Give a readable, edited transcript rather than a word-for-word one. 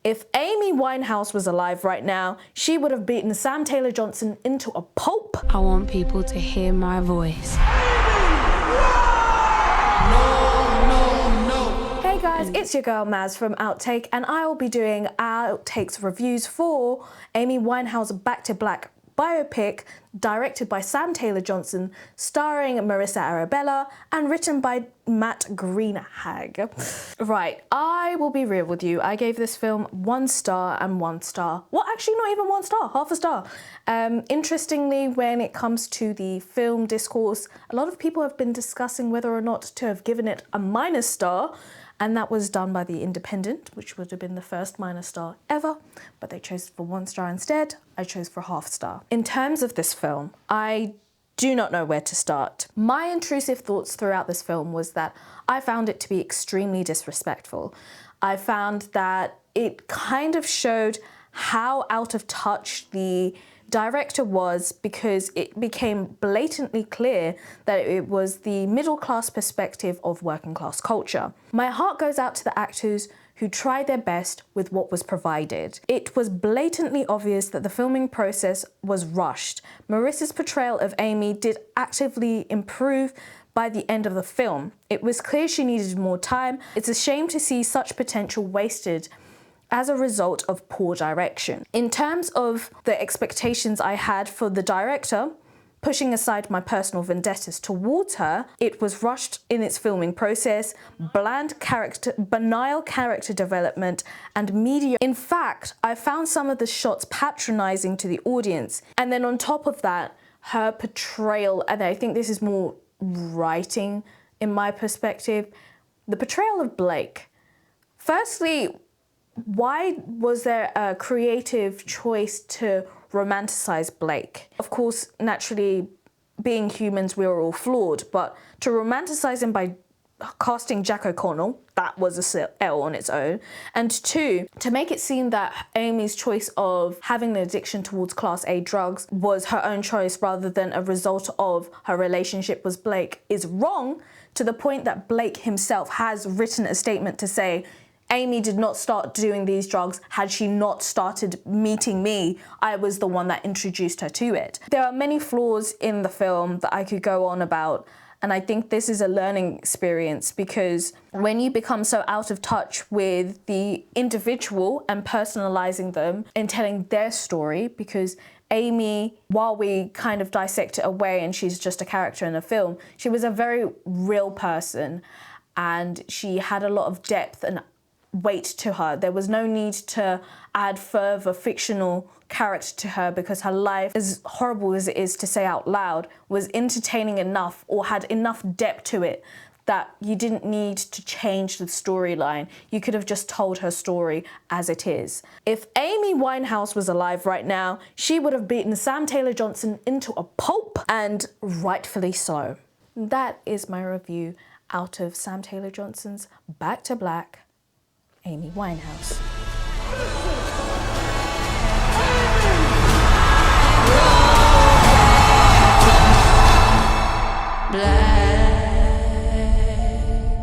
If Amy Winehouse was alive right now, she would have beaten Sam Taylor Johnson into a pulp. I want people to hear my voice. Hey guys, it's your girl Maz from Outtake, and I'll be doing outtakes reviews for Amy Winehouse Back to Black biopic, directed by Sam Taylor Johnson, starring Marissa Arabella, and written by Matt Greenhag. Right, I will be real with you. I gave this film 1 star and 1 star. Well, actually not even 1 star, half a star. Interestingly, when it comes to the film discourse, a lot of people have been discussing whether or not to have given it a -star, and that was done by The Independent, which would have been the first -star ever, but they chose for 1 star instead. I chose for ½ star. In terms of this film, I do not know where to start. My intrusive thoughts throughout this film was that I found it to be extremely disrespectful. I found that it kind of showed how out of touch the director was, because it became blatantly clear that it was the middle-class perspective of working-class culture. My heart goes out to the actors who tried their best with what was provided. It was blatantly obvious that the filming process was rushed. Marissa's portrayal of Amy did actively improve by the end of the film. It was clear she needed more time. It's a shame to see such potential wasted as a result of poor direction. In terms of the expectations I had for the director, pushing aside my personal vendettas towards her, it was rushed in its filming process, banal character development, and media. In fact, I found some of the shots patronizing to the audience. And then on top of that, her portrayal, and I think this is more writing in my perspective, the portrayal of Blake. Firstly, why was there a creative choice to romanticize Blake? Of course, naturally, being humans, we are all flawed, but to romanticize him by casting Jack O'Connell, that was a L on its own. And 2, to make it seem that Amy's choice of having an addiction towards Class A drugs was her own choice rather than a result of her relationship with Blake is wrong, to the point that Blake himself has written a statement to say, Amy did not start doing these drugs had she not started meeting me. I was the one that introduced her to it. There are many flaws in the film that I could go on about, and I think this is a learning experience, because when you become so out of touch with the individual and personalizing them and telling their story, because Amy, while we kind of dissect it away and she's just a character in a film, she was a very real person, and she had a lot of depth and weight to her. There was no need to add further fictional character to her, because her life, as horrible as it is to say out loud, was entertaining enough or had enough depth to it that you didn't need to change the storyline. You could have just told her story as it is. If Amy Winehouse was alive right now, she would have beaten Sam Taylor Johnson into a pulp, and rightfully so. That is my review out of Sam Taylor Johnson's Back to Black, Amy Winehouse.